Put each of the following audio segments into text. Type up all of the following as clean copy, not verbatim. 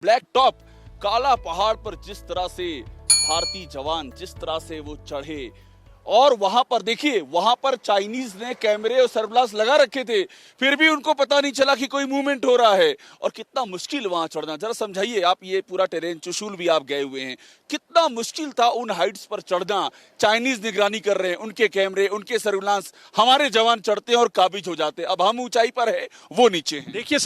Black top काला पहाड़ पर जिस तरह से भारतीय जवान जिस तरह से वो चढ़े और वहां पर देखिए, वहां पर चाइनीज ने कैमरे और सरब्लास लगा रखे थे, फिर भी उनको पता नहीं चला कि कोई मूवमेंट हो रहा है। और कितना मुश्किल वहां चढ़ना, जरा समझाइए आप। ये पूरा टेरेन, चुशूल भी आप गए हुए हैं, कितना मुश्किल था उन हाइट्स पर चढ़ना। चाइनीज निगरानी कर रहे हैं, उनके कैमरे, उनके सर्विलांस, हमारे जवान चढ़ते हैं और काबिज हो जाते हैं। अब हम ऊंचाई पर है, वो नीचे हैं। देखिए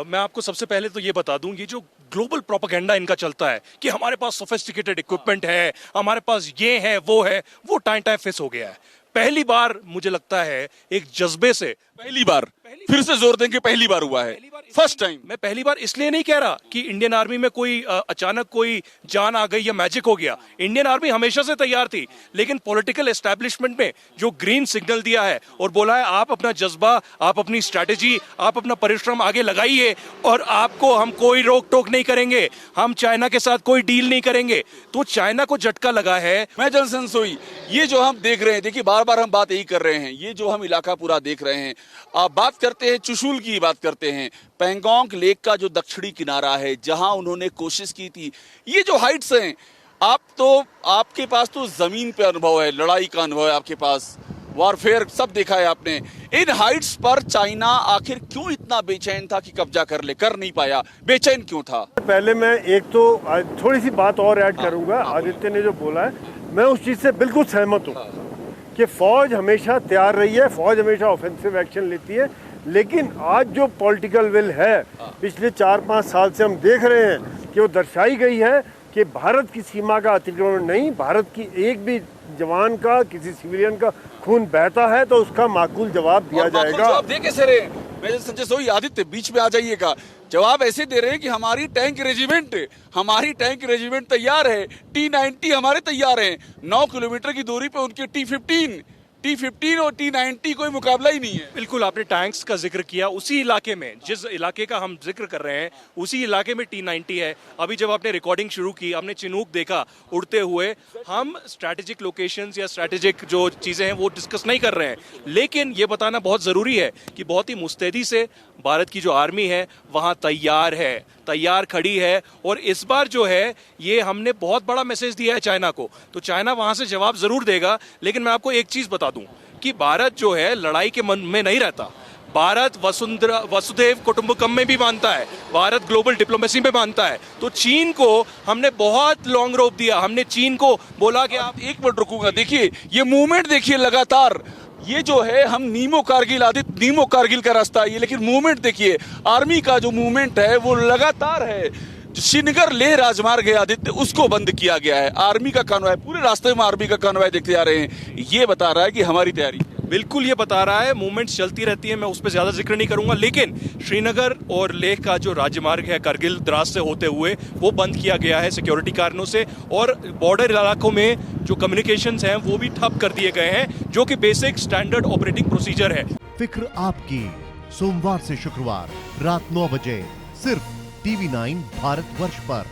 मैं आपको सबसे पहले तो ये बता दूं, ये जो ग्लोबल प्रोपेगेंडा इनका चलता है कि हमारे पास सोफिस्टिकेटेड इक्विपमेंट है, हमारे पास ये है वो है, वो टाइम फेस हो गया है। पहली बार मुझे लगता है एक जज्बे से, पहली बार फिर से जोर देंगे, पहली बार हुआ है, फर्स्ट टाइम। मैं पहली बार इसलिए नहीं कह रहा कि इंडियन आर्मी में कोई अचानक कोई जान आ गई या मैजिक हो गया। इंडियन आर्मी हमेशा से तैयार थी, लेकिन पॉलिटिकल एस्टैब्लिशमेंट में जो ग्रीन सिग्नल दिया है और बोला है आप अपना जज्बा, आप अपनी स्ट्रैटेजी, आप अपना परिश्रम आगे लगाइए और आपको हम कोई रोक टोक नहीं करेंगे, हम चाइना के साथ कोई डील नहीं करेंगे, तो चाइना को झटका लगा है। मैं जनसंसोई, ये जो हम देख रहे हैं, देखिए बार बार हम बात यही कर रहे हैं, ये जो हम इलाका पूरा देख रहे हैं, आप बात करते हैं चुशूल की, बात करते हैं पैंगोंग लेक का जो दक्षिणी किनारा है, जहां उन्होंने कोशिश की थी। ये जो हाइट्स हैं, आपके पास तो जमीन पे अनुभव है, लड़ाई का अनुभव है आपके पास, वॉरफेयर सब देखा है आपने। इन हाइट्स पर चाइना आखिर क्यों इतना बेचैन था कि कब्जा कर नहीं पाया? बेचैन क्यों था? पहले मैं एक तो थोड़ी सी बात और ऐड करूंगा। आदित्य ने जो बोला है, मैं उस चीज से बिल्कुल सहमत हूँ कि फौज हमेशा तैयार रही है, फौज हमेशा ऑफेंसिव एक्शन लेती है, लेकिन आज जो पॉलिटिकल विल है, पिछले 4-5 साल से हम देख रहे हैं कि वो दर्शाई गई है कि भारत की सीमा का अतिक्रमण नहीं, भारत की एक भी जवान का, किसी सिविलियन का खून बहता है तो उसका माकूल जवाब दिया जाएगा। जवाब दे कैसे रहे? मैं संजय सोई, आदित्य बीच में आ जाइएगा। जवाब ऐसे दे रहे हैं कि हमारी टैंक रेजिमेंट तैयार है, T-90 हमारे तैयार हैं। 9 किलोमीटर की दूरी पे उनके T-15 और T-90 कोई मुकाबला ही नहीं है। बिल्कुल, आपने टैंक्स का जिक्र किया, उसी इलाके में, जिस इलाके का हम जिक्र कर रहे हैं, उसी इलाके में T-90 है। अभी जब आपने रिकॉर्डिंग शुरू की, हमने चिनूक देखा उड़ते हुए। हम स्ट्रैटेजिक लोकेशंस या स्ट्रैटेजिक जो चीजें हैं वो डिस्कस नहीं कर रहे हैं, लेकिन ये बताना बहुत जरूरी है कि बहुत ही मुस्तैदी से भारत की जो आर्मी है वहां तैयार खड़ी है। और इस बार जो है ये हमने बहुत बड़ा मैसेज दिया है चाइना को, तो चाइना वहां से जवाब जरूर देगा। लेकिन मैं आपको एक चीज बता दूं कि भारत जो है लड़ाई के मन में नहीं रहता। भारत वसुधैव कुटुंबकम में भी मानता है, भारत ग्लोबल डिप्लोमेसी में मानता है। तो चीन को हमने बहुत लॉन्ग रोप दिया, हमने चीन को बोला कि आप एक मिनट रुकूंगा। देखिए ये मूवमेंट, देखिए लगातार ये जो है, हम नीमो कारगिल का रास्ता है ये, लेकिन मूवमेंट देखिए, आर्मी का जो मूवमेंट है वो लगातार है। श्रीनगर लेह राजमार्ग है आदित्य, उसको बंद किया गया है। आर्मी का कॉन्वॉय, पूरे रास्ते में आर्मी का कॉन्वॉय देखते जा रहे हैं। ये बता रहा है कि हमारी तैयारी, बिल्कुल ये बता रहा है। मूवमेंट्स चलती रहती है, मैं उस पर ज्यादा जिक्र नहीं करूंगा, लेकिन श्रीनगर और लेह का जो राजमार्ग है कारगिल द्रास से होते हुए, वो बंद किया गया है सिक्योरिटी कारणों से। और बॉर्डर इलाकों में जो कम्युनिकेशंस हैं वो भी ठप कर दिए गए हैं, जो कि बेसिक स्टैंडर्ड ऑपरेटिंग प्रोसीजर है। फिक्र आपकी, सोमवार से शुक्रवार रात 9 बजे सिर्फ TV9 भारतवर्ष पर।